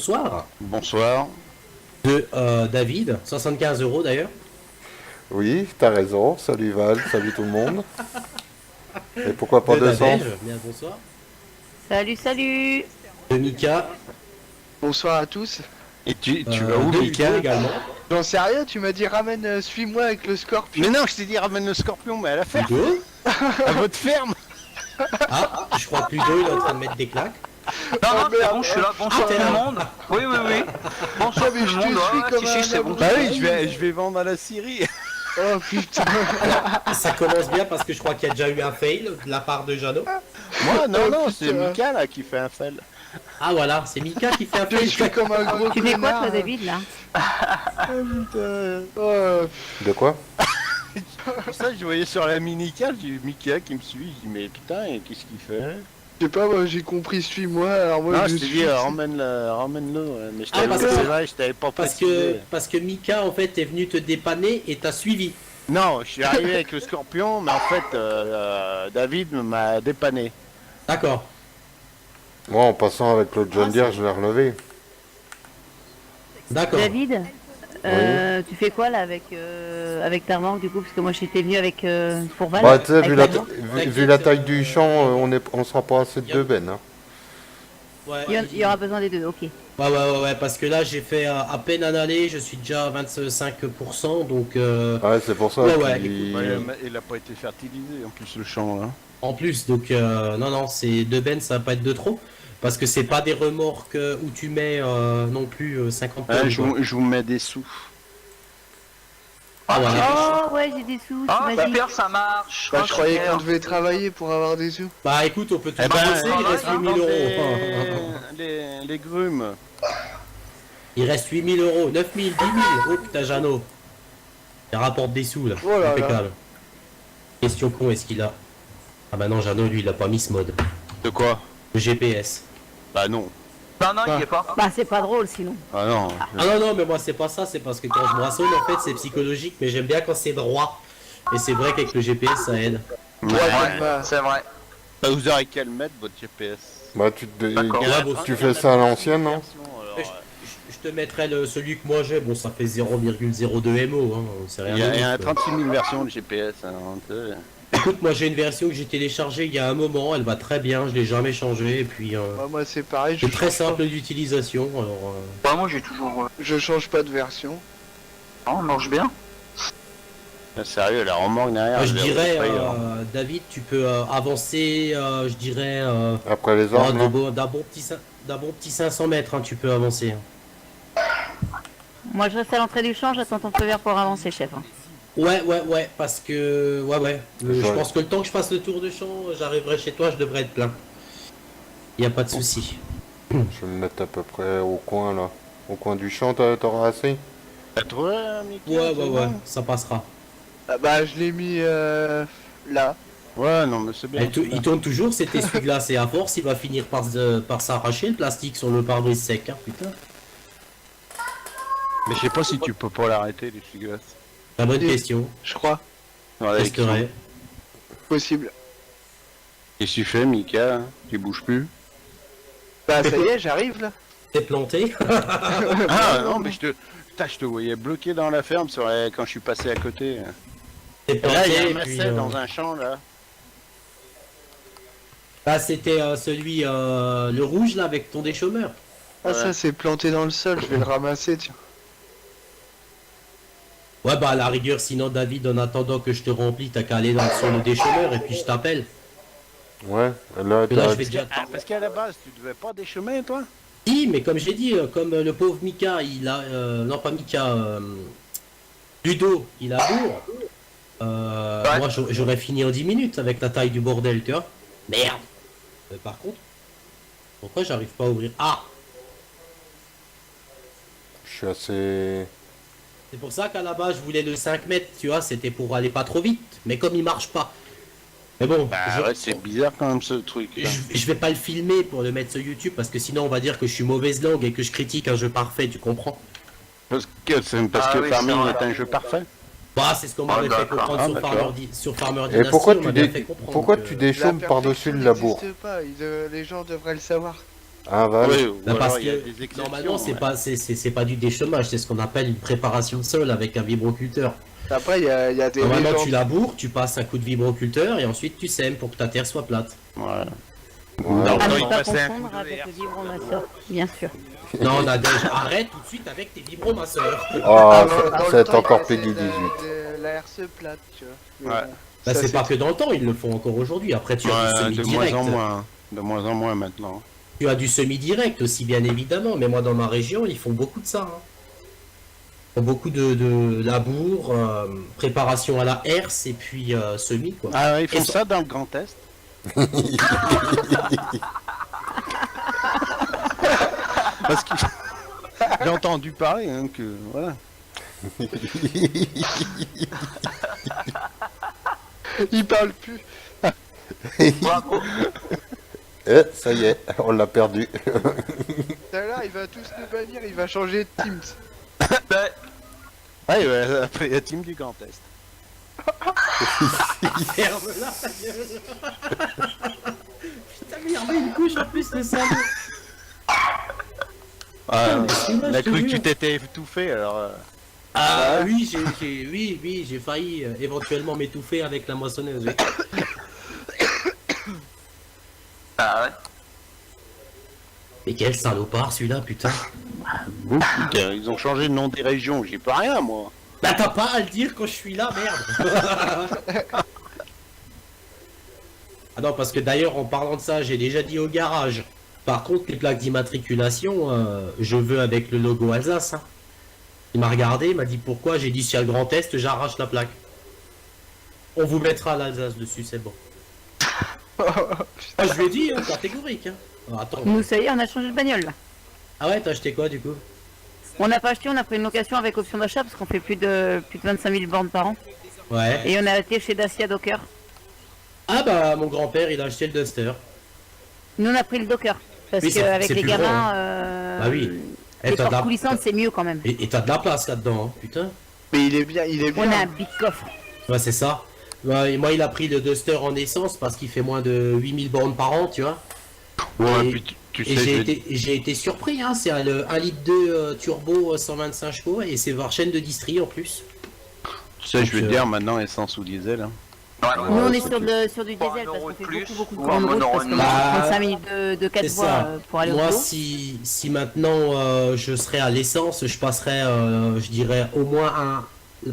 bonsoir. Bonsoir. De David, 75 euros d'ailleurs. Oui, t'as raison. Salut Val, salut tout le monde. Et pourquoi pas De 200? Nadège, bien bonsoir. Salut, salut. De Mika. Bonsoir à tous. Et tu vas où, de Mika? Hugo également. J'en sais rien, tu m'as dit ramène, suis-moi avec le scorpion. Mais non, je t'ai dit ramène le scorpion, mais à la ferme, Hugo. à votre ferme. Ah, je crois que Ludo il est en train de mettre des claques. Non, non, merde. c'est bon, je suis là. Bonsoir t'es tout le là. monde. Oui, oui, oui. Bonsoir mais tout je le te monde. suis Ah, comme si, un c'est bon. abruti. Bah oui, je vais vendre à la Syrie. Oh putain. Ça commence bien parce que je crois qu'il y a déjà eu un fail de la part de Jeannot. Moi, non, Oh, non, putain. c'est Mika là qui fait un fail. Ah voilà, c'est Mika qui fait un Je fail. suis comme un gros Tu fais quoi, connard. toi, David, là? Oh, De quoi? Pour ça, je voyais sur la mini-carte, j'ai Mika qui me suit. Je dis, mais putain, et qu'est-ce qu'il fait? je sais pas, moi j'ai compris, suis-moi, alors moi Non, je je t'ai suis. dit, ramène-le. Ouais. Mais je Ah, t'avais parce c'est que- vrai, je t'avais pas Parce précisé. que Mika en fait est venu te dépanner et t'a suivi. Non, je suis arrivé avec le scorpion, mais en fait, David m'a dépanné. D'accord. Moi, en passant avec le John Deere, je l'ai relevé. D'accord. David, tu fais quoi, là, avec ta remorque, du coup? Parce que moi, j'étais venu avec pour Val. Bah, tu sais, avec vu la la, remorque. vu la taille du champ, on sera pas assez de deux bennes. Hein. Ouais, Il y aura besoin des deux, ok. ouais, parce que là j'ai fait à peine un aller, je suis déjà à 25%, donc Ouais, c'est pour ça Ouais, ouais, qu'il- Il a pas été fertilisé en plus le champ là. en plus, donc non, c'est deux bennes, ça va pas être de trop, parce que c'est pas des remorques où tu mets non plus 50 tonnes. Je quoi. vous mets des sous. Ah, voilà. Oh, ouais, j'ai des sous, Ah, c'est magique. super, ça marche. Bah, Ah, je croyais super. qu'on devait travailler pour avoir des sous. Bah écoute, on peut tout Eh ben, commencer, il reste 8000 euros. Les grumes. Il reste 8000 euros, 9000, 10 000. Oh putain, Jeannot. Il rapporte des sous là. Oh là là. Impeccable. Question con, est-ce qu'il a. Ah bah non, Jeannot, lui, il a pas mis ce mode. De quoi? Le GPS. Bah non. Non, non, il y est pas. Bah, c'est pas drôle, sinon. Ah non. Ah non, mais moi c'est pas ça, c'est parce que quand je brassonne, en fait, c'est psychologique, mais j'aime bien quand c'est droit. Et c'est vrai qu'avec le GPS, ça aide. Ouais. Bah, C'est vrai. Bah, vous aurez qu'à le mettre votre GPS. Bah, D'accord. Ouais, bon, tu fais ça à l'ancienne, non? Je te mettrai celui que moi j'ai, bon ça fait 0,02 MO, hein, c'est rien. Il y a de ouf, 36 000 versions de GPS. Hein, Écoute, moi j'ai une version que j'ai téléchargée il y a un moment, elle va très bien, je l'ai jamais changée, et puis moi c'est pareil, c'est très simple d'utilisation, alors Bah, moi, j'ai toujours. Je change pas de version. Non, on marche bien. Sérieux, la remorque derrière. moi, je elle est dirais, effrayante. David, tu peux avancer, je dirais, Après les ordres, non? d'un bon petit 500 mètres, hein, tu peux avancer. Moi, je reste à l'entrée du champ, j'attends ton feu vert pour avancer, chef. Hein. Ouais, parce que, je Ouais. pense que le temps que je fasse le tour de champ, j'arriverai chez toi, je devrais être plein. Y a pas de souci. Je vais me mettre à peu près au coin, là. Au coin du champ, t'auras assez? T'as trouvé, Mickey? Ouais, c'est bon ça passera. Ah bah je l'ai mis là. Ouais, non, mais c'est bien. Il tourne toujours cet essuie-glace et à force il va finir par s'arracher le plastique sur le pare-brise sec, hein, putain. Mais je sais pas si tu peux pas l'arrêter, les glace. La bonne Et- question, Je crois. testerai. Possible. Qu'est-ce que tu fais, Mika? Tu bouges plus? Bah ça y est, j'arrive là. T'es planté. Ah non, mais je te voyais bloqué dans la ferme quand je suis passé à côté. T'es Et là, il y a planté, un et masset puis, dans un champ, là. Bah c'était celui, le rouge là avec ton déchômeur. Ah Ouais. ça c'est planté dans le sol, je vais le ramasser tiens. Ouais bah à la rigueur sinon David en attendant que je te remplis t'as qu'à aller sur le déchômeur et puis je t'appelle. Ouais, là, Et là t'as... je vais déjà... Ah, parce qu'à la base, tu devais pas déchemin, toi? Si mais comme j'ai dit, comme le pauvre Mika il a... non pas Mika, Ludo il a bourre. Ouais. Moi j'aurais fini en 10 minutes avec la taille du bordel tu vois. Merde. Par contre, pourquoi j'arrive pas à ouvrir? Ah, Je suis assez... c'est pour ça qu'à la base je voulais le 5 mètres, tu vois, c'était pour aller pas trop vite. Mais comme il marche pas. Mais bon, Bah ouais, c'est bizarre quand même ce truc. Là. je vais pas le filmer pour le mettre sur YouTube parce que sinon on va dire que je suis mauvaise langue et que je critique un jeu parfait, tu comprends? Parce que Ah oui, Farming c'est vrai. est un jeu parfait. Bah c'est ce qu'on Ah, m'avait fait d'accord. comprendre Ah, sur d'accord. sur Farmer Et Dynasty, pourquoi on tu, m'avait fait comprendre pourquoi que- tu La déchaumes par-dessus perfection le labour? n'existe pas, les gens devraient le savoir. Ah, Val. Oui, ou Bah, parce alors il y a que des exceptions. normalement, c'est ouais. pas, c'est pas du déchômage, c'est ce qu'on appelle une préparation de sol avec un vibroculteur. Après, il y a des Normalement, légendes. tu laboures, tu passes un coup de vibroculteur et ensuite tu sèmes pour que ta terre soit plate. Voilà. Ouais. À Quand ne il pas passait un coup confondre de avec verre. le vibromasseur, bien sûr. Non, on a déjà. Arrête tout de suite avec tes vibromasseurs. Ah, Dans le c'est temps, encore il Peggy passait 18. de la RC plate, tu vois. Mais Ouais. bon, Bah, ça, c'est pas que dans le temps, ils le font encore aujourd'hui. Après, tu as du Ouais, de semi-direct. moins en moins. De moins en moins maintenant. Tu as du semi-direct aussi, bien évidemment. Mais moi, dans ma région, ils font beaucoup de ça. Hein. Ils font beaucoup de labour, préparation à la herse et puis semi, quoi. Ah ouais, ils font Et ça dans le Grand Est. Parce que j'ai entendu parler hein, que voilà. il parle plus. Bravo. Ça y est, on l'a perdu. Tout à l'heure, il va tous nous bannir, il va changer de Teams. Ben, Ouais, ouais, après la team du Grand Est. Ferme-la, ta gueule. Putain, merde, il couche en plus le salaud. Ah, celui-là, il a je te cru que jure. tu t'étais étouffé alors. Ah oui, j'ai failli éventuellement m'étouffer avec la moissonneuse. Oui. ah ouais. Mais quel salopard celui-là, putain. Putain, ils ont changé le nom des régions, j'y peux rien moi. Bah t'as pas à le dire quand je suis là, merde. Ah non, parce que d'ailleurs, en parlant de ça, j'ai déjà dit au garage. Par contre, les plaques d'immatriculation, je veux avec le logo Alsace. Hein. Il m'a regardé, il m'a dit pourquoi. J'ai dit si y a le Grand Est, j'arrache la plaque. On vous mettra l'Alsace dessus, c'est bon. Ah, je lui ai dit, hein, catégorique. Hein. Ah, attends. Nous, ça y est, on a changé de bagnole là. Ah ouais, t'as acheté quoi du coup? On n'a pas acheté, on a pris une location avec option d'achat parce qu'on fait plus de 25 000 bornes par an. Ouais. Et on a été chez Dacia Docker. Ah bah mon grand-père il a acheté le Duster. Nous, on a pris le Docker. Parce Oui, c'est qu'avec les plus grand, gamins, Ah oui. les t'as de portes la- coulissantes, c'est mieux quand même. Et t'as de la place là-dedans, hein, putain. Mais il est bien, il est bien. On a un big coffre. Ouais, c'est ça. Ouais, et moi, il a pris le Duster en essence parce qu'il fait moins de 8000 bornes par an, tu vois. Ouais, Et- puis tu Et sais, j'ai été surpris, hein. C'est le 1 litre 2 turbo 125 chevaux et c'est Varchen de distri en plus. tu sais, je vais te Donc, dire maintenant essence ou diesel. Hein. Nous, on est c'est sur du Pour un diesel parce euro qu'on de fait plus, beaucoup de ou grandes un routes euro parce de qu'on moins. a 35 minutes de 4 C'est voies ça. pour aller au Moi, boulot. si maintenant je serais à l'essence, je passerais, je dirais, au moins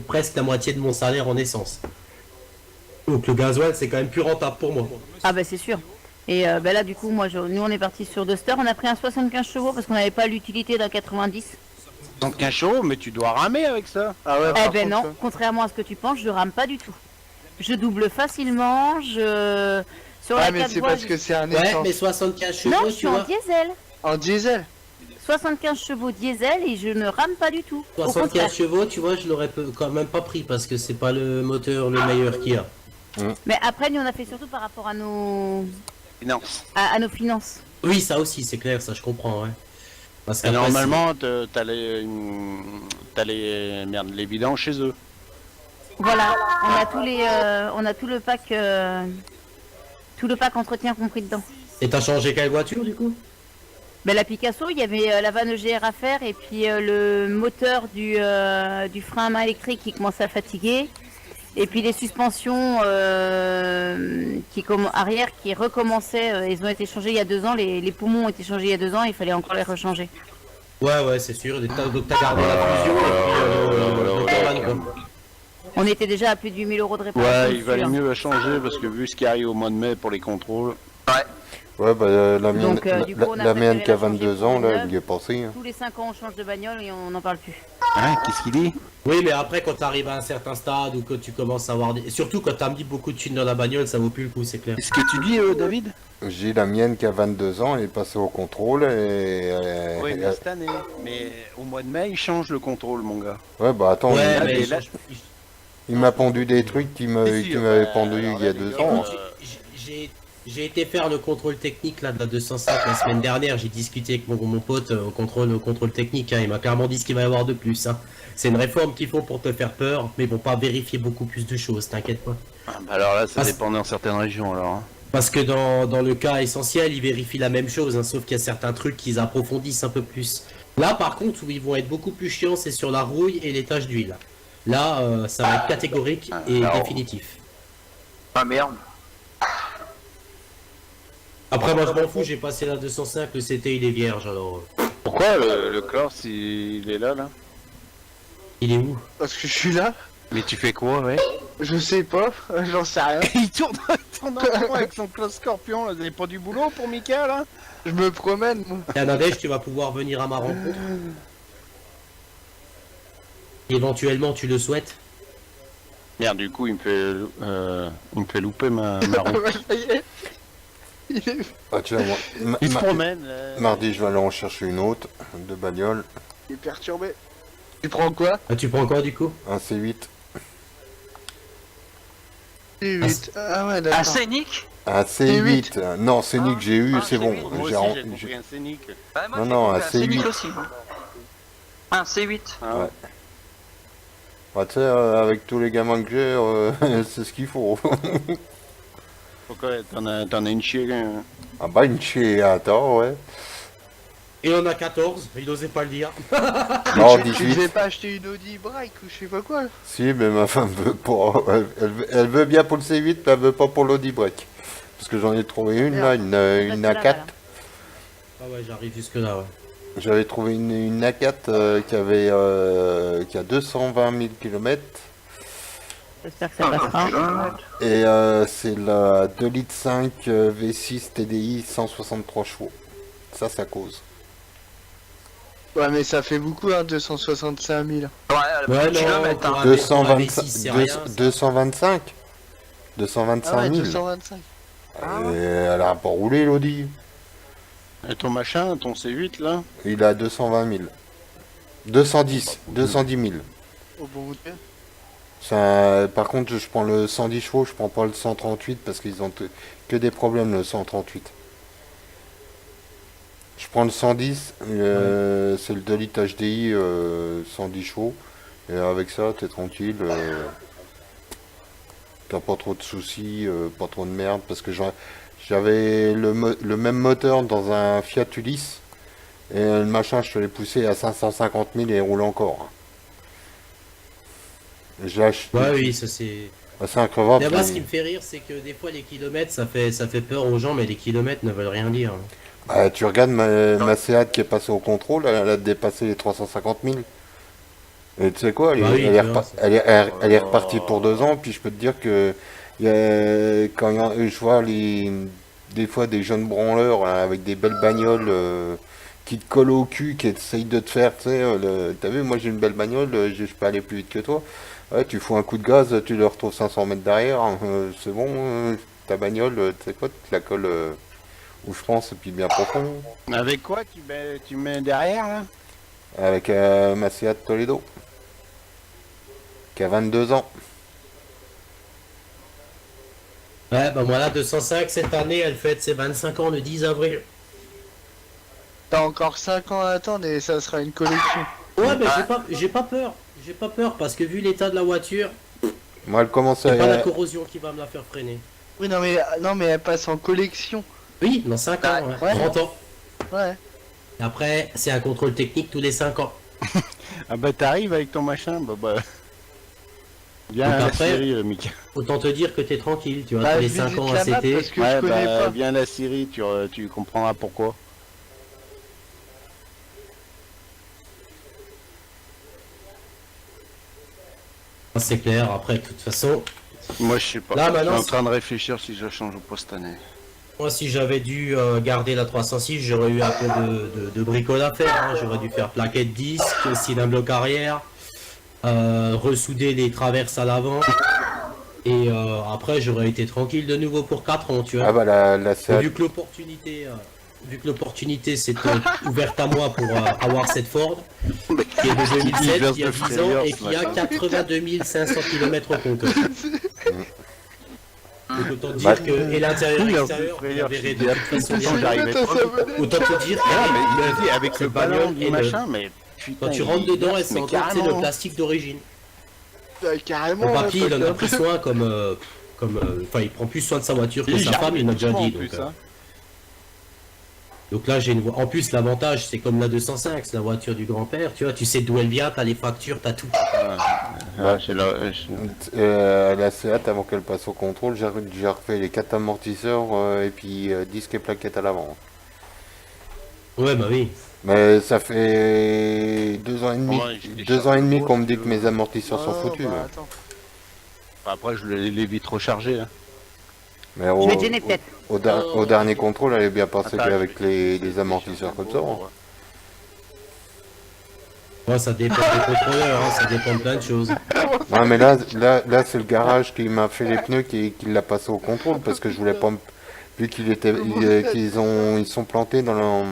presque la moitié de mon salaire en essence. Donc le gasoil, c'est quand même plus rentable pour moi. Ah bah c'est sûr. Et bah là du coup nous on est parti sur Duster, on a pris un 75 chevaux parce qu'on n'avait pas l'utilité d'un 90. Donc un chaud, mais tu dois ramer avec ça. Ah ouais, Eh par ben contre, non, contrairement à ce que tu penses, je rame pas du tout. Je double facilement, je... Sur Ah la mais 4 c'est voies, parce que c'est un Ouais, essence. mais 75 chevaux, Non, je tu suis en vois. diesel. En diesel. 75 chevaux diesel et je ne rame pas du tout. Au 75 contraire. chevaux, tu vois, je l'aurais quand même pas pris parce que c'est pas le moteur le meilleur qu'il y a. Mais après, nous on a fait surtout par rapport à nos, Non. à nos finances. Oui, ça aussi, c'est clair, ça je comprends, ouais. Parce Et qu'après, normalement, t'as les vidanges chez eux. Voilà, on a on a tout le pack entretien compris dedans. Et t'as changé quelle voiture du coup? Ben, la Picasso, il y avait la vanne EGR à faire et puis le moteur du frein à main électrique qui commençait à fatiguer. Et puis les suspensions arrière qui recommençaient, ils ont été changés il y a 2 ans, les poumons ont été changés il y a 2 ans, il fallait encore les rechanger. Ouais, ouais, c'est sûr. Donc t'as gardé la fusion et puis le Cayman, quoi. On était déjà à plus de 8 000 € de réparation. Ouais, il valait dessus, hein. mieux la changer parce que vu ce qui arrive au mois de mai pour les contrôles. Ouais, bah la mienne, Donc, du coup, on a la mienne préféré qui a la changer 22 pour ans, une là, neuve. elle y est passée. Hein. Tous les 5 ans, on change de bagnole et on n'en parle plus. Hein, qu'est-ce qu'il dit? Oui, mais après, quand t'arrives à un certain stade ou que tu commences à avoir des... Surtout quand t'as mis beaucoup de thunes dans la bagnole, ça vaut plus le coup, c'est clair. Qu'est-ce que tu dis, David? J'ai la mienne qui a 22 ans, elle est passée au contrôle et... Oui, mais cette année. Mais au mois de mai, il change le contrôle, mon gars. Ouais, bah attends, Ouais, là, mais là- il m'a pendu des trucs qui Mais si, m'avaient bah, pendu alors il y a là, 2 les ans. gars, Écoute, j'ai été faire le contrôle technique là de la 205 la semaine dernière. J'ai discuté avec mon pote au contrôle technique. Hein. Il m'a clairement dit ce qu'il va y avoir de plus. Hein. C'est une réforme qu'il faut pour te faire peur, mais ils vont pas vérifier beaucoup plus de choses. T'inquiète pas. Ah, bah alors là, ça Ah, dépend dans certaines régions, alors. Hein. Parce que dans le cas essentiel, ils vérifient la même chose, hein, sauf qu'il y a certains trucs qu'ils approfondissent un peu plus. Là, par contre, où ils vont être beaucoup plus chiants, c'est sur la rouille et les taches d'huile. Là, ça va être catégorique et Alors. définitif. Ah merde. Après, moi, je m'en fous, j'ai passé la 205, le CT, il est vierge, alors... Pourquoi le Corse il est là là? Il est où? Parce que je suis là. Mais tu fais quoi, ouais? Je sais pas, j'en sais rien. Il tourne en rond avec son close scorpion là, c'est pas du boulot pour Mika là? Je me promène, moi. Et Nadège, tu vas pouvoir venir à ma rencontre. Éventuellement, tu le souhaites. Merde, du coup il me fait louper ma route. Ça y est. Il est... Ah, tu vois, moi, Il se promène mardi, je vais aller en chercher une autre de bagnole, il est perturbé. Tu prends quoi? Ah, tu prends quoi, du coup? un C8. C8. Ah ouais, Un d'accord. scénic? Un C8. Non, Scénic, j'ai eu, c'est bon. C8. Moi J'ai aussi ren- j'ai compris un scénic. Ouais, moi, Non, j'ai non, compris, un un scénic C8. aussi. moi. Un C8. Ah, Ouais. Ah, tu sais, avec tous les gamins que j'ai, c'est ce qu'il faut. Pourquoi t'en as une chier Ah bah, une chier, attends, ouais. Et on a 14, il osait pas le dire. Non, Tu 18. devais pas acheter une Audi Break ou je sais pas quoi. Si, mais ma femme veut pas. Elle veut bien pour le C8, mais elle veut pas pour l'Audi Break. Parce que j'en ai trouvé une, là, une Reste là, A4. Ah ouais, j'arrive jusque là, ouais. J'avais trouvé une A4 qui a 220 000 km. J'espère que ça passera. Et c'est la 2 litres 5 V6 TDI 163 chevaux. Ça cause. Ouais, mais ça fait beaucoup, hein, 265 000. Ouais, elle a Ouais, plus de non, kilomètres, pour hein. un- 225 c'est rien, ça. 225 Ah 225 ouais, 000. 225. Et elle a pas roulé l'Audi. Et ton machin, ton C8 là? Il a 220 000. 210 000. Au bon Dieu. Par contre, je prends le 110 chevaux, je prends pas le 138 parce qu'ils ont que des problèmes le 138. Je prends le 110, c'est le 2 litres HDI 110 chevaux. Et avec ça, t'es tranquille. T'as pas trop de soucis, pas trop de merde. Parce que j'avais le même moteur dans un Fiat Ulysse. Et le machin, je te l'ai poussé à 550 000 et il roule encore. J'ai acheté. Ouais, oui, ça c'est... Ah, c'est un crevard. Mais moi, ce qui me fait rire, c'est que des fois, les kilomètres, ça fait peur aux gens, mais les kilomètres ne veulent rien dire. Bah, tu regardes ma Seat qui est passée au contrôle, elle a dépassé les 350 000. Et tu sais quoi, Bah oui, elle est tu vois, elle est repartie pour 2 ans, puis je peux te dire que je vois des fois des jeunes branleurs hein, avec des belles bagnoles qui te collent au cul, qui essayent de te faire, tu sais, t'as vu, moi j'ai une belle bagnole, je peux aller plus vite que toi. Ouais, tu fous un coup de gaz, tu le retrouves 500 mètres derrière, hein, c'est bon, ta bagnole, tu sais quoi, tu te la colles où je pense, et puis bien profond, Avec quoi tu mets derrière là? avec ma Seat Toledo, qui a 22 ans. Ouais, bah moi, la 205, cette année, elle fête ses 25 ans le 10 avril. T'as encore 5 ans à attendre et ça sera une collection. Ouais, mais j'ai pas peur. J'ai pas peur, parce que vu l'état de la voiture, Moi, elle commence c'est pas la à... corrosion qui va me la faire freiner. Oui, non, mais elle passe en collection. Oui, dans 5 ans, ouais. Ouais. 30 ans. Ouais. Après, c'est un contrôle technique tous les 5 ans. Ah bah t'arrives avec ton machin, bah... Viens Donc à la après- Syrie, Mika. Autant te dire que t'es tranquille, tu vois, Bah, tous les visite 5 ans la à map CT. parce que Ouais, je connais bah pas. viens à la Syrie, tu comprendras pourquoi. C'est clair, après, de toute façon, Moi je sais pas, Là, je suis maintenant, en train de réfléchir si je change ou pas cette année. moi, si j'avais dû garder la 306, j'aurais eu un peu de bricole à faire. Hein. J'aurais dû faire plaquette disque, aussi un bloc arrière, ressouder les traverses à l'avant. Et après, j'aurais été tranquille de nouveau pour 4 ans, tu vois. Ah bah la Mais Seat... vu que l'opportunité s'est ouverte à moi pour avoir cette Ford, qui est de 2007, qui a 10 ans et qui a 82 500 km au compteur. Donc autant te dire que et l'intérieur et l'extérieur, vous la verrez de toute façon bien. j'arrivais pas. Autant te dire Ah, mais il que a dit avec le cette ballon bagnole du est machin, mais putain, quand tu il- rentres dedans, elle mais sent encore tu sais, le carrément. plastique d'origine. Carrément. Mon hein, papy, il en a ça pris fait- soin comme Enfin, il prend plus soin de sa voiture que Il sa femme, il m'a déjà en dit. plus, Donc, hein. donc là, j'ai une en plus, l'avantage, c'est comme la 205, c'est la voiture du grand-père. Tu vois, tu sais d'où elle vient, t'as les factures, t'as tout. Ouais, j'ai La Seat, avant qu'elle passe au contrôle, j'ai refait les 4 amortisseurs et puis disque et plaquettes à l'avant. Ouais, bah oui. Mais ça fait 2 ans et demi, Ouais, j'ai des 2 ans et demi charges qu'on me si dit tu que veux. mes amortisseurs sont foutus. bah, Là. attends. Après, je l'ai vite rechargé. Hein. Mais Je vais te gêner peut-être. au dernier contrôle, elle est bien passée Attends, qu'avec je vais- les amortisseurs comme ça. Hein. Ouais, ça dépend des contrôleurs, hein, ça dépend de plein de choses. Non mais là c'est le garage qui m'a fait les pneus qui l'a passé au contrôle parce que je voulais pas vu qu'ils sont plantés dans le...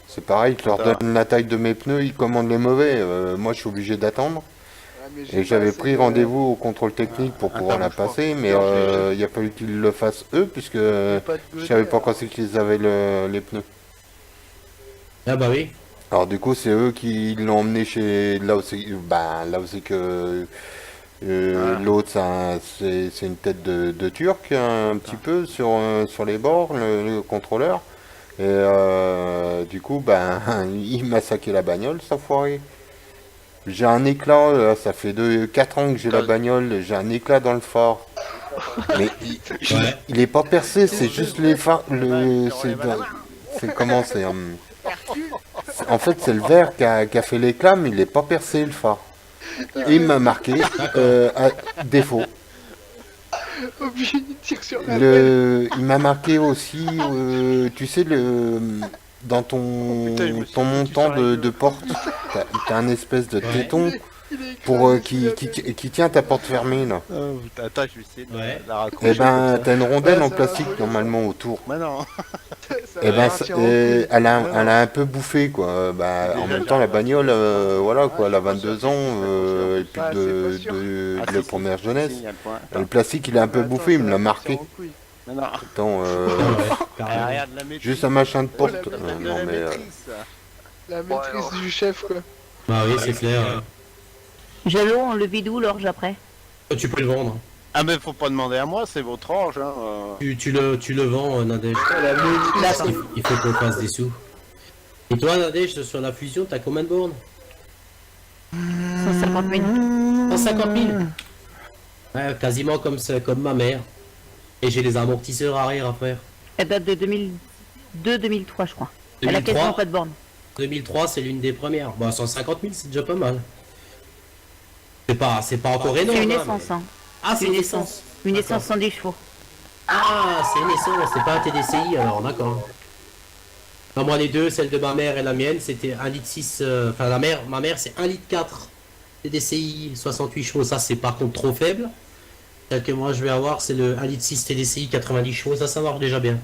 C'est pareil, je leur donne la taille de mes pneus, ils commandent les mauvais. Moi je suis obligé d'attendre. Ouais, mais j'ai Et j'avais pas assez pris de- rendez-vous au contrôle technique pour pouvoir la bouge pas. passer, mais Non, je- il a fallu qu'ils le fassent eux puisque j'ai pas de je godet, savais pas alors. quand c'est qu'ils avaient les pneus. Ah bah oui. Alors du coup c'est eux qui l'ont emmené chez là où c'est que l'autre c'est une tête de turc un petit peu sur les bords le contrôleur et du coup il m'a saqué la bagnole ça foiré. J'ai un éclat là, ça fait 4 ans que j'ai la bagnole, j'ai un éclat dans le phare. Mais Ouais. il est pas percé, c'est juste les phares c'est comment c'est en fait, c'est le verre qui a fait l'éclat, mais il n'est pas percé le phare. Et il m'a marqué à défaut. Oh, puis il tire sur la pelle. Il m'a marqué aussi, tu sais, dans putain, je me suis ton foutu montant sur la de porte, t'as un espèce de Ouais. téton Il est pour écrasé sous la pelle. qui tient ta porte fermée là. Attends, je vais essayer de Ouais. la raccrocher. Et ben, comme t'as une rondelle Ouais, en ça plastique va, normalement autour. ça. Mais non. Ça Et va ben, partir en couille. elle a un peu bouffé quoi. En même temps, la bagnole, voilà quoi, elle a 22 ans et puis Ah, de c'est pas sûr. Ah, la si, première si, jeunesse. si, il y a le point. Le plastique, il est un peu Attends, bouffé, il ça me va l'a partir marqué. en couille. Mais non. Attends, Ouais, carrément. Regarde la maîtrise. juste un machin de Oh, porte. la De Non la mais maîtrise, ça. La maîtrise du chef, quoi. Bah oui, c'est clair. Hein. Jaloux, on le vide où l'orge après? Tu peux le vendre. Ah, mais faut pas demander à moi, c'est votre orge. Hein. Tu le vends, Nadège. Il faut qu'on fasse des sous. Et toi, Nadège, sur la fusion, t'as combien de bornes 150 000. 150 000. Ouais, quasiment comme ma mère. Et j'ai les amortisseurs arrière à faire. Elle date de 2002-2003, je crois. Elle a 2003. quasiment pas de borne. 2003, c'est l'une des premières. Bon, 150 000, c'est déjà pas mal. C'est pas encore énorme. C'est une hein, essence, mais- hein. Ah, c'est Une une essence. essence. Une D'accord. essence 110 chevaux. Ah, c'est une essence, c'est pas un TDCI alors, d'accord. Non, moi, les deux, celle de ma mère et la mienne, c'était 1,6 litre. Enfin, ma mère, c'est 1,4 litre TDCI, 68 chevaux. Ça, c'est par contre trop faible. Celle que moi, je vais avoir, c'est le 1,6 litre TDCI, 90 chevaux. Ça marche déjà bien.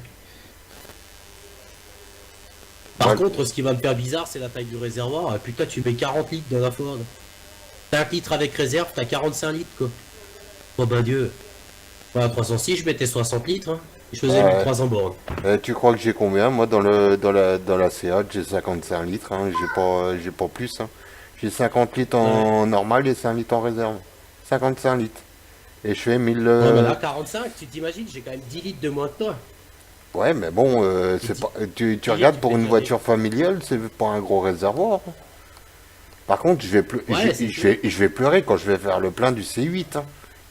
Par Ouais. contre, ce qui va me faire bizarre, c'est la taille du réservoir. Ah, putain, tu mets 40 litres dans la Ford. 5 litres avec réserve, t'as 45 litres, quoi. Oh bah Dieu. Ouais, 306, je mettais 60 litres. Hein. Je faisais Ouais. 1300 bornes. tu crois que j'ai combien? Moi, dans la Seat, j'ai 55 litres. Hein. J'ai pas plus. Hein. J'ai 50 litres en normal et 5 litres en réserve. 55 litres. Et je fais 1000. Ouais, mais là, 45, tu t'imagines, j'ai quand même 10 litres de moins que toi. Ouais, mais bon, c'est pas. Tu regardes pour une voiture familiale, c'est pas un gros réservoir. Par contre, Ouais, c'est je vais pleurer quand je vais faire le plein du C8. Hein.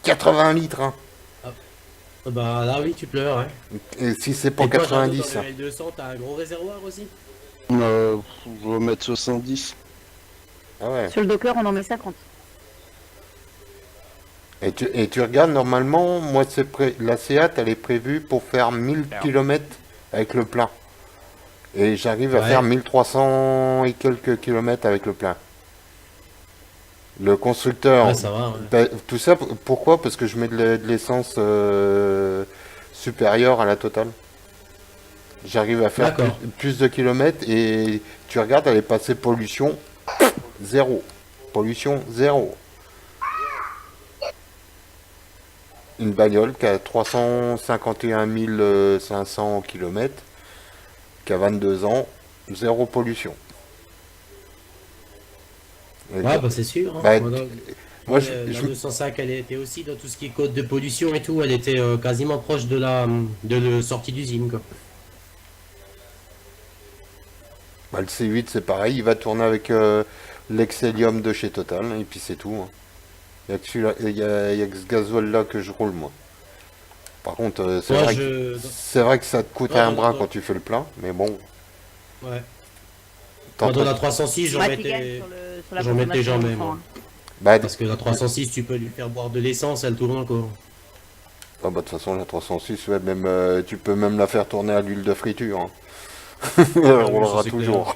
80 litres. Hein. Bah là, oui, tu pleures, hein. Et si c'est pas Et toi, 90. Jado, dans Hein. le L200, t'as un gros réservoir aussi. Je vais mettre 70. Ah ouais. Sur le Docker, on en met 50. Et tu regardes, normalement, moi, la Seat, elle est prévue pour faire 1000 km avec le plein. Et j'arrive à Ouais. faire 1300 et quelques kilomètres avec le plein. Le constructeur, Ouais, ça va. Ouais. tout ça, pourquoi? Parce que je mets de l'essence supérieure à la totale. J'arrive à faire D'accord. plus de kilomètres et tu regardes, elle est passée pollution zéro. Pollution zéro. Une bagnole qui a 351 500 km, qui a 22 ans, zéro pollution. Et Ouais, bah c'est sûr. Hein. Bah, Voilà. Moi, La 205, elle était aussi dans tout ce qui est code de pollution et tout. Elle était quasiment proche de la sortie d'usine, quoi. bah, le C8, c'est pareil, il va tourner avec l'Excelium de chez Total, et puis c'est tout, hein. Il y a que il y a que ce gasoil là que je roule, moi. Par contre, Moi, c'est vrai que ça te coûte Ouais, un non, bras non. quand tu fais le plein, mais bon. Ouais. t'en- Moi, dans la 306, Bah, tu gagnes sur la j'en mettais consommation, jamais, je moi. crois. Bah, Parce que la 306, tu peux lui faire boire de l'essence, elle tourne encore. ah bah, de toute façon, la 306, ouais, même, tu peux même la faire tourner à l'huile de friture, hein. Elle oui, roulera ça, c'est toujours.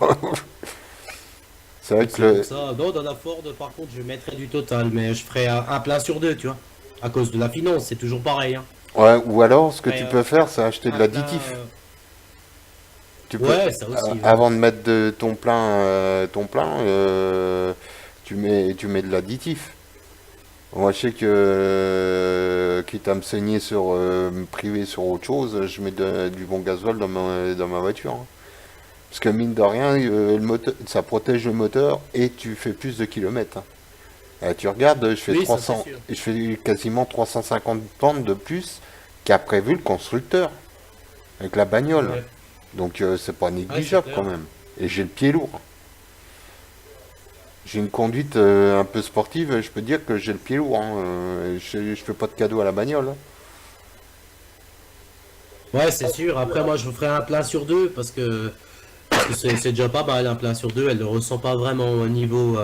C'est vrai que C'est pour ça. Non, dans la Ford, par contre, je mettrais du Total, mais je ferais un plein sur deux, tu vois. À cause de la finance, c'est toujours pareil, hein. Ouais, ou alors, ce que Ouais, tu peux faire, c'est acheter de Un l'additif. plein, Tu peux, Ouais, ça aussi. Ouais. avant de mettre de ton plein, tu mets de l'additif. Moi, je sais que, quitte à me saigner sur, me priver sur autre chose, je mets du bon gasoil dans ma voiture, hein. Parce que mine de rien, le moteur, ça protège le moteur et tu fais plus de kilomètres, hein. Tu regardes, je fais Oui, ça, 300, c'est sûr. je fais quasiment 350 pentes de plus qu'a prévu le constructeur avec la bagnole. Ouais. Donc c'est pas négligeable c'est quand clair. même. Et j'ai le pied lourd. J'ai une conduite un peu sportive, je peux dire que j'ai le pied lourd, hein. Je fais pas de cadeau à la bagnole, hein. Ouais, c'est sûr. Après, moi, je vous ferai un plein sur deux parce que c'est déjà pas mal, un plein sur deux. Elle le ressent pas vraiment au niveau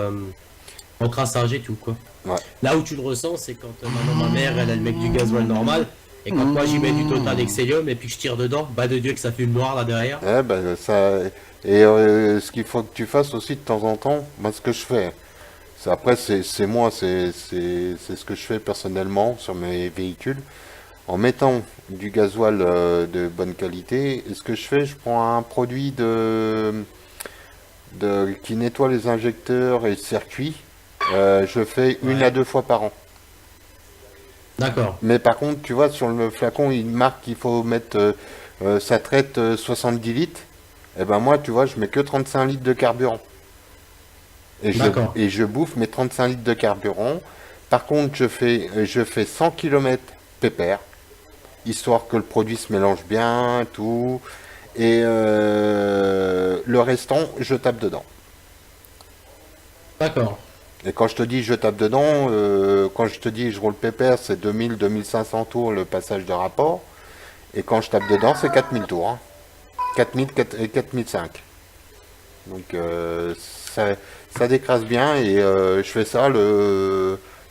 encrassage et tout, quoi. Ouais. Là où tu le ressens, c'est quand maintenant ma mère, elle a le mec du gasoil normal. Et quand moi, j'y mets du Total Excellium et puis que je tire dedans, bah de Dieu que ça fume noir là derrière. Ouais, ben, ça... Et ce qu'il faut que tu fasses aussi de temps en temps, moi ce que je fais, après c'est moi, c'est ce que je fais personnellement sur mes véhicules. En mettant du gasoil de bonne qualité, et ce que je fais, je prends un produit qui nettoie les injecteurs et le circuit. Je fais une Ouais. à deux fois par an. D'accord. Mais par contre, tu vois, sur le flacon, il marque qu'il faut mettre, ça traite 70 litres. Et ben moi, tu vois, je mets que 35 litres de carburant. D'accord. Et je bouffe mes 35 litres de carburant. Par contre, je fais 100 km pépère, histoire que le produit se mélange bien, tout. Et le restant, je tape dedans. D'accord. Et quand je te dis je tape dedans, quand je te dis je roule pépère, c'est 2000-2500 tours le passage de rapport. Et quand je tape dedans, c'est 4000 tours, hein. 4000 et 4005. Donc ça décrase bien et je fais ça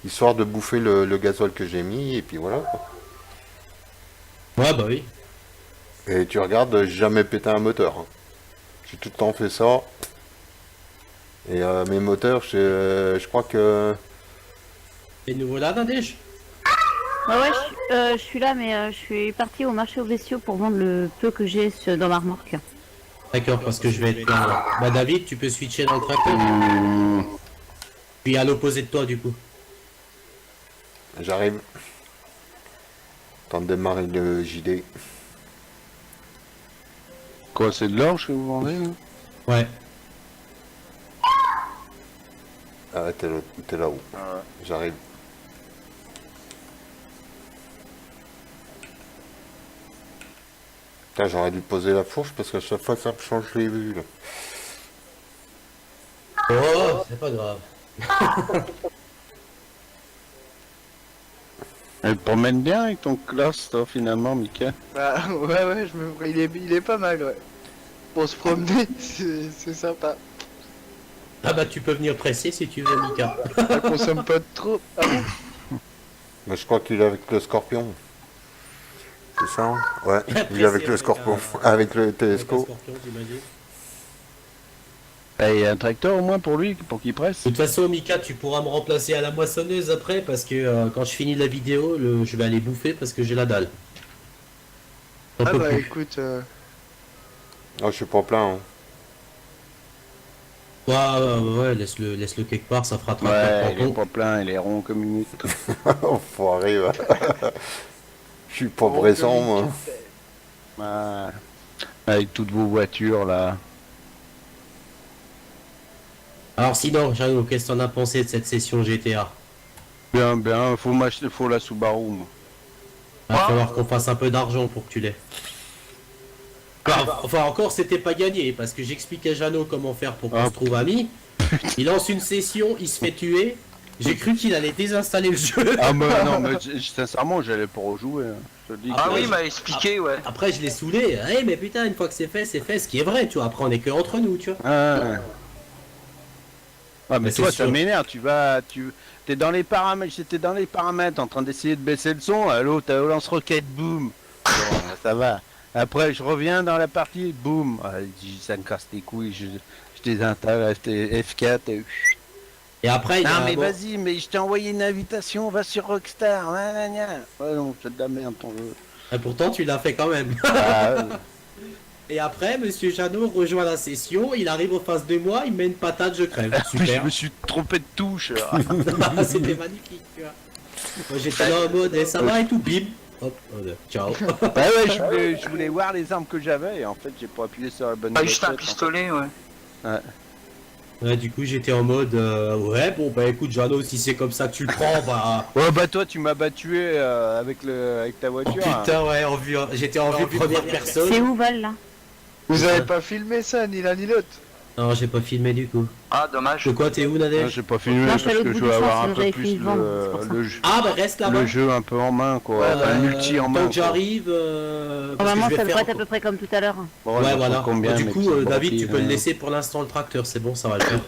histoire de bouffer le gasoil que j'ai mis et puis voilà, quoi. Ouais, bah oui. Et tu regardes, j'ai jamais pété un moteur, hein. J'ai tout le temps fait ça. Et mes moteurs, je crois que... T'es nouveau là, Nadège? Ouais, je suis là, mais je suis partie au marché aux bestiaux pour vendre le peu que j'ai dans ma remorque. D'accord, parce que je vais être là. Bah David, tu peux switcher dans le tracteur. Puis à l'opposé de toi, du coup. J'arrive. Temps de démarrer le JD. Quoi, c'est de l'orge que vous vendez là? Ouais. Ah, t'es là-haut. Ah J'arrive. Putain, j'aurais dû poser la fourche parce qu'à chaque fois ça me change les vues, là. Oh, c'est pas grave. Elle te promène bien avec ton classe, toi, finalement, Mika. Bah ouais, il est pas mal, ouais. Pour se promener, c'est sympa. Ah bah tu peux venir presser si tu veux, Mika. Ça consomme pas de trop. Ah bon? Mais je crois qu'il est avec le Scorpion. C'est ça, hein? Ouais, il est avec le Scorpion. Avec le Avec un Telesco. scorpion, j'imagine. Il y a un tracteur au moins pour lui, pour qu'il presse. De toute façon, Mika, tu pourras me remplacer à la moissonneuse après parce que quand je finis la vidéo, je vais aller bouffer parce que j'ai la dalle. J'en Ah peux bah plus. écoute, Oh, je suis pas plein, hein. Ouais, laisse-le quelque part, ça fera Ouais, il est tampon. pas plein, il est rond comme une huître. Enfoiré, va. Je suis pas oh, pressant, comme moi. une café. Ah, avec toutes vos voitures là. Alors sinon, Jeannot, qu'est-ce que t'en as pensé de cette session GTA? Bien, faut la Subaru, moi. Il va falloir qu'on fasse un peu d'argent pour que tu l'aies. Enfin, encore, c'était pas gagné, parce que j'explique à Jeannot comment faire pour qu'on se trouve amis. Il lance une session, il se fait tuer. J'ai cru qu'il allait désinstaller le jeu. Ah, mais non, mais sincèrement, j'allais pas rejouer. Hein. Je te dis Ah que- oui, il m'a expliqué, ouais. Après, je l'ai saoulé. Eh, mais putain, une fois que c'est fait, ce qui est vrai, tu vois. Après, on est que entre nous, tu vois. Ah, mais Mais toi, c'est ça sûr. m'énerve. T'es dans les paramètres. J'étais dans les paramètres en train d'essayer de baisser le son. Allô, t'as au lance-roquette, boum. Bon, ça va. Après, je reviens dans la partie, boum. Ah, ça me casse les couilles. Je désinstalle F4. Et après, il y Non, a mais bon, vas-y, mais je t'ai envoyé une invitation. Va sur Rockstar. Ouais, non, c'est de la merde ton jeu. et pourtant, tu l'as fait quand même. Ah, ouais. Et après, monsieur Jeannot rejoint la session. Il arrive en face de moi. Il met une patate, je crève. Je Super. me suis trompé de touche. C'était magnifique, tu vois. Moi, j'étais là en mode, eh, ça va et tout, bim. Hop, ciao. Bah ouais, je voulais voir les armes que j'avais et en fait j'ai pas appuyé sur la bonne Ah, juste un gâchette, en pistolet, ouais. Ouais, du coup, j'étais en mode, ouais, bon, bah écoute, Jeannot, si c'est comme ça que tu le prends, bah. fait. Ouais bah toi tu m'as battu avec ta Oh, voiture. hein. putain, ouais, j'étais en vue première personne. C'est où Val là? Vous avez pas filmé ça, ni l'un ni l'autre. Non, j'ai pas filmé du coup. Ah, dommage. De quoi, t'es où, Ah, Nadège? j'ai pas filmé Non, je parce suis à l'autre que bout je du veux champ, avoir un sinon peu j'avais plus fini de vendre, c'est pour ça. Ah, bah reste là-bas. le jeu un peu en main quoi, le multi en main. Tant que quoi. j'arrive. parce que Normalement, je vais ça devrait faire être à peu près comme tout à l'heure. Bon, Ouais, j'en voilà. prends combien, Du mes coup, petites David, tu brebis, peux le laisser pour l'instant le tracteur, c'est bon, ça va le faire.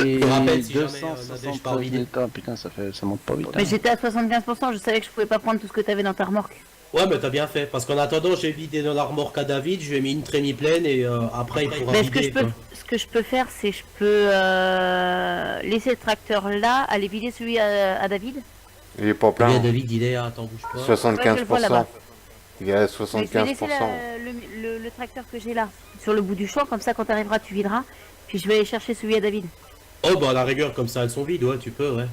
Et te rappelle si jamais, Nadège part vide. putain ça monte pas vite. Mais j'étais à 75%, je savais que je pouvais pas prendre tout ce que t'avais dans ta remorque. Ouais, mais t'as bien fait, parce qu'en attendant, j'ai vidé dans la remorque à David, je lui ai mis une trémie pleine et après il pourra Mais vider. quoi. ce que je peux faire, c'est je peux laisser le tracteur là, aller vider celui à David. Il est pas Combien plein. David, il est, attends, bouge pas. 75%. Il est à Mais je vais laisser 75%. le tracteur que j'ai là, sur le bout du champ, comme ça quand t'arriveras, tu videras. Puis je vais aller chercher celui à David. Oh, bah à la rigueur, comme ça, elles sont vides, ouais, tu peux, ouais.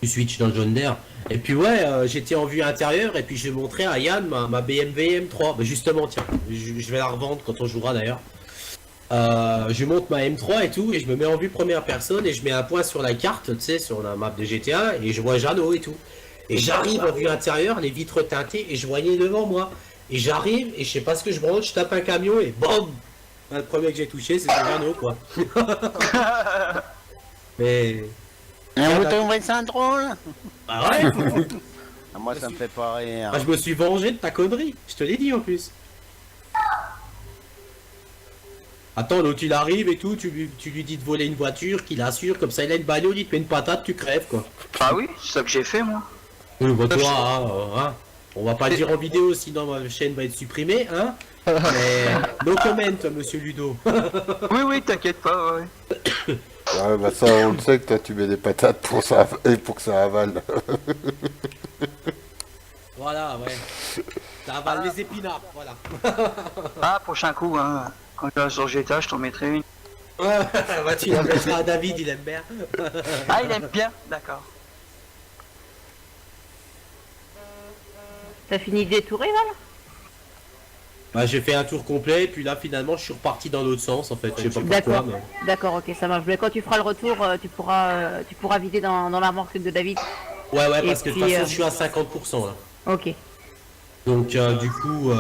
Tu switches dans le jaune d'air. Et puis ouais, j'étais en vue intérieure et puis je vais montrer à Yann ma BMW M3. Bah justement, tiens, je vais la revendre quand on jouera d'ailleurs. Je monte ma M3 et tout et je me mets en vue première personne et je mets un point sur la carte, tu sais, sur la map de GTA et je vois Jeannot et tout. Et j'arrive en vue intérieure, les vitres teintées et je voyais devant moi. Et j'arrive et je sais pas ce que je branche, je tape un camion et BOM! Le premier que j'ai touché c'était Jeannot quoi. Mais... Un bouton ça drôle. Bah ouais. Moi ça me fait pas rire. Bah, je me suis vengé de ta connerie, je te l'ai dit en plus. Attends, l'autre il arrive et tout, tu lui dis de voler une voiture, qu'il assure, comme ça il a une bagnole, il te met une patate, tu crèves quoi. Ah oui, c'est ça que j'ai fait, moi. Oui, bah toi, hein. On va pas le dire en vidéo, sinon ma chaîne va être supprimée, hein. Mais no comment, monsieur Ludo. Oui, t'inquiète pas, ouais. Ouais, bah ça, on le sait que toi, tu mets des patates pour ça et pour que ça avale. Voilà, ouais. Ça avale les épinards, voilà. Ah, prochain coup, hein. Quand je vais sur GTA, je t'en mettrai une. Ouais, bah, tu la mettras à David, il aime bien. Ah, il aime bien, d'accord. T'as fini de détourer Val? Bah j'ai fait un tour complet, et puis là finalement je suis reparti dans l'autre sens en fait, je sais pas pourquoi. D'accord, Mais... d'accord, ok, ça marche. Mais quand tu feras le retour, tu pourras vider dans la remorque de David. Ouais, Et parce que de puis, toute façon je suis à 50% là. Ok. Donc du coup,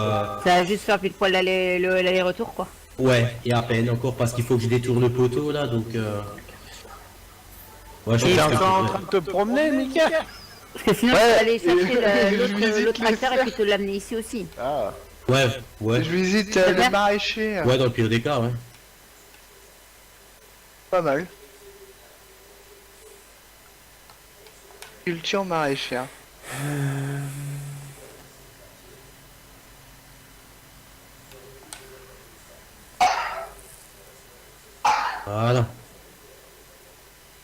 Ça va juste faire pile poil l'aller-retour quoi. ouais, et à peine encore parce qu'il faut que je détourne le poteau là, donc... Ouais, je T'es pense que... encore en train de te promener, Mika? Parce que sinon, tu vas aller chercher Je visite l'autre les tracteur et puis te l'amener ici aussi. Ah. Ouais, ouais. Je visite C'est le bien. maraîcher. Ouais, dans le pire des cas, ouais. Pas mal. Culture maraîchère. Voilà.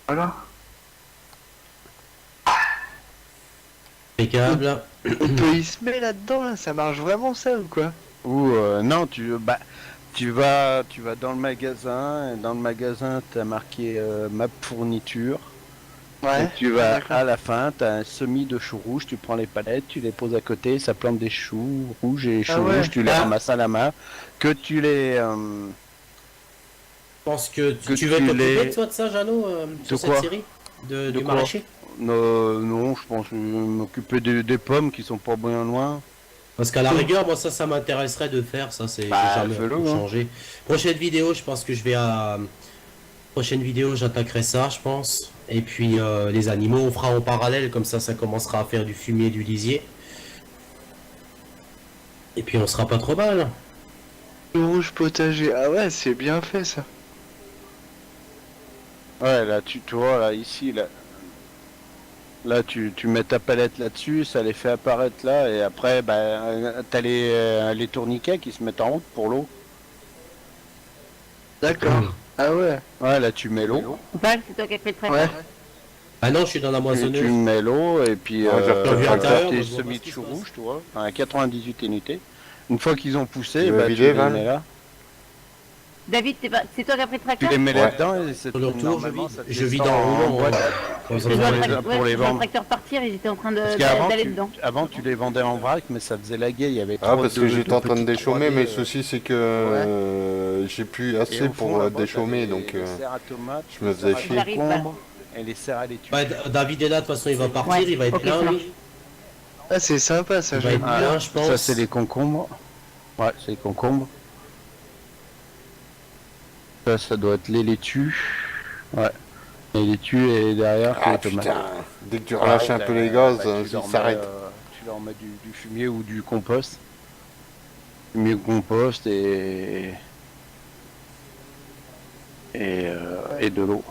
Voilà. Impeccable. On peut y se mettre là-dedans, là. Ça marche vraiment ça ou quoi? Ou non, tu vas dans le magasin, et dans le magasin t'as marqué map fourniture. Ouais. Et tu vas d'accord. à la fin, t'as un semis de choux rouges, tu prends les palettes, tu les poses à côté, ça plante des choux rouges et les choux Ah ouais. rouges, tu les Ah. ramasses à la main, que tu les Je pense que Que tu veux tu t'occuper l'aies- de toi de ça, Jeannot, sur De cette quoi série? De du quoi? maraîcher? Non, je pense m'occuper des pommes qui sont pas bien loin. Parce qu'à la rigueur, moi ça m'intéresserait de faire, ça c'est Bah, j'ai jamais fais-le, tout hein. changé. Prochaine vidéo, je pense que je vais à... Prochaine vidéo, j'attaquerai ça, je pense. Et puis les animaux, on fera en parallèle, comme ça commencera à faire du fumier, du lisier. Et puis on sera pas trop mal. Le rouge potager. Ah ouais, c'est bien fait ça. Ouais, là, tu vois, là, ici, là. Là, tu mets ta palette là-dessus, ça les fait apparaître là, et après, bah, t'as les tourniquets qui se mettent en route pour l'eau. D'accord. Ah ouais. Ouais, là, tu mets l'eau. Val, c'est toi qui as fait le Ouais. préfet. Ah non, je suis dans la Tu moissonneuse. mets l'eau, et puis Ouais, j'ai revu t'as l'intérieur, tes moi, je vois pas semis ce de qui se chou passe. rouge, tu vois, à 98 unités. Une fois qu'ils ont poussé, Tu veux bah, tu vider, les Val mets là. David, c'est toi qui as pris le Tu tracteur? les mets Ouais. là-dedans, et c'est Sur le retour, normalement, ça te je vis descend en roulant. boîte. Pas besoin Je de vois pour faire les- le pour les je vois le vendre. tracteur partir et j'étais en train Parce qu'avant, d'aller dedans. avant, tu les vendais en vrac, mais ça faisait la gueule, il y avait Ah, trop parce que j'étais en train de petites déchaumer, 3D, mais le souci c'est que j'ai plus Et assez au fond, pour là-bas, déchaumer, t'as donc les serres à tomates, je me les faisais serres à chier. J'arrive, concombres et les serres à laitue. Ouais, David est là, de toute façon il va partir, Ouais, il va être ok, plein ça marche. lui. Ah c'est sympa ça, Il va j'aime être bien. plein, je pense. Ça, c'est les concombres. Ouais, c'est les concombres. Ça doit être les laitues. Ouais. Les laitues et derrière, c'est Ah les tomates. putain, dès que tu relâches un peu les gaz, tu leur ils mets, s'arrêtent. tu leur mets du fumier ou du compost. Fumier ou compost et de l'eau.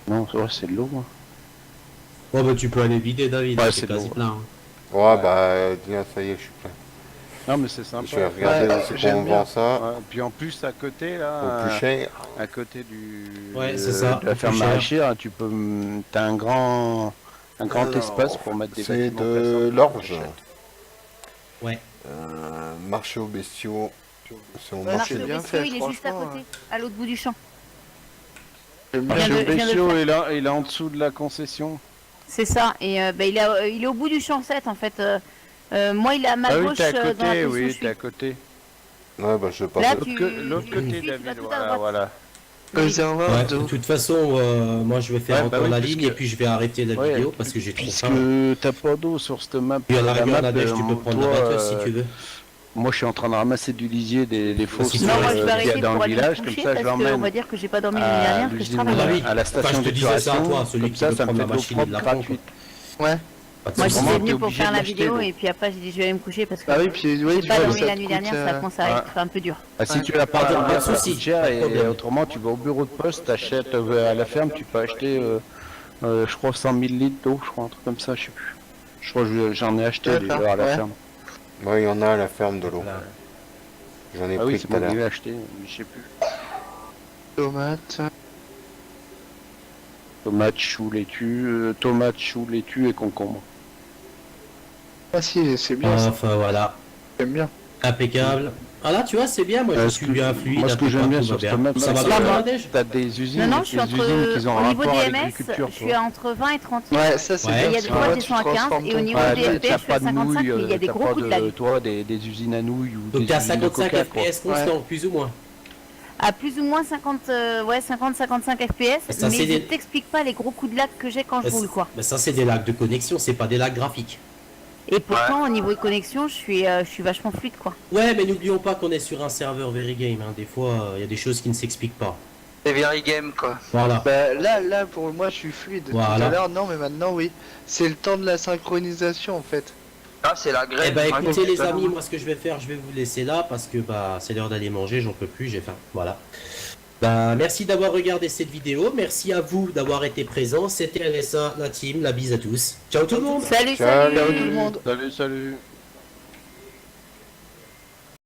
Non, ouais, c'est de l'eau. Hein. Bon bah tu peux aller vider David, Ouais, c'est c'est quasi bon. plein. Ouais, bah, tiens, ça y est, je suis plein. Non, mais c'est sympa. Je vais regarder Ouais, où c'est qu'on j'aime bien. vend ça, Ouais, puis en plus, à côté, là, au plus cher. à côté du Ouais, c'est ça, de la au ferme plus cher. maraîchère, t'as un grand Alors, espace pour mettre des c'est bâtiments de plaçants. l'orge. Ouais. Marché aux bestiaux. C'est au Ouais, marché. Marché c'est au bien bestiau, fait, il est juste à franchement, côté, à l'autre bout du champ. J'aime bien. Marché Je aux viens de le bestiaux faire. il est en dessous de la concession. C'est ça, et il est au bout du champ 7 en fait. Moi il est à ma Ah oui, gauche t'es à dans la côté, position où je oui, suis. t'es à côté. Ouais, bah, je passe. Là, L'autre tu côté, suis, tu vas David, tout à voilà, droite. voilà. Réservoir Ouais, de d'eau. toute façon, moi je vais faire Ouais, encore bah oui, la puisque- ligne et puis je vais arrêter la Ouais, vidéo parce que j'ai trop faim. Puisque t'as pas d'eau sur cette map, Puis à la la rigueur, map, Nadège, tu peux prendre toi, la batteuse si tu veux. moi je suis en train de ramasser du lisier des fosses si tu Non, moi je veux, vais qu'il y a arrêter dans pour le aller me village, comme coucher ça je parce qu'on l'emmène va dire que j'ai pas dormi l'année à dernière, que je l'usine, travaille. Ah oui. à la Enfin, station je te disais ça à d'épuration, toi, celui comme qui ça, veut ça me prendre fait la de l'eau machine et de la propre pompe. gratuite. Ouais. Pas de Moi soucis. j'étais Vraiment, venue t'es pour obligé faire de la l'acheter, vidéo l'eau. et puis après j'ai dit je vais aller me coucher parce que Bah oui, puis oui, j'ai pas tu vois, dormi ça la te nuit coûte, dernière, ça commence à être un peu dur. Ah, si tu l'as pas, Pas de ça souci, coûte cher pas de et problème. autrement tu vas au bureau de poste, t'achètes à la ferme, tu peux acheter je crois 100 000 litres d'eau, je crois un truc comme ça, je sais plus. Je crois que j'en ai acheté D'accord, déjà à la ouais. ferme. Ouais, il y en a à la ferme de l'eau. Voilà. J'en ai Ah oui, pris c'est tout à moi qui l'heure. l'ai acheté, mais je sais plus. Tomate. Tomates, choux, laitue et concombre. Ah si, c'est bien ça, Enfin voilà, j'aime bien. impeccable. Ah là tu vois c'est bien, moi je suis bien fluide. Moi, ce que j'aime bien tout va sur cette map, Ça va c'est bien que Nadège? t'as des usines, Non, non, des je suis entre. usines qui ont Au niveau rapport des avec MS, l'agriculture. je suis entre 20 et 30. Ouais, ça c'est Ouais. bien. Il y a parce des que fois là, qui tu sont à 15 transformes et au ton niveau pain. des FP, je suis à 55, mais il y a des gros coups de lag. Toi, des usines à nouilles ou Donc des t'es à usines de 55 coca, quoi. FPS constant, plus ou moins. À plus ou moins 50-55 FPS, Ça, mais c'est je des- t'explique pas les gros coups de lag que j'ai quand je roule quoi. Mais ça c'est des lags de connexion, c'est pas des lags graphiques. Et pourtant au niveau de connexion, je suis vachement fluide quoi. Ouais mais n'oublions pas qu'on est sur un serveur Very Game, hein. Des fois il y a des choses qui ne s'expliquent pas. C'est very game quoi. Voilà. Bah là pour moi je suis fluide. Tout Voilà. à l'heure non mais maintenant oui. C'est le temps de la synchronisation en fait. Ah, c'est la grève. Eh ben hein, écoutez les ça amis, nous- moi ce que je vais faire, je vais vous laisser là parce que bah c'est l'heure d'aller manger, j'en peux plus, j'ai faim. Voilà. Bah merci d'avoir regardé cette vidéo, merci à vous d'avoir été présents. C'était LSA, la team, la bise à tous. Ciao tout le monde. Salut, Ciao, salut tout le monde. Salut, salut.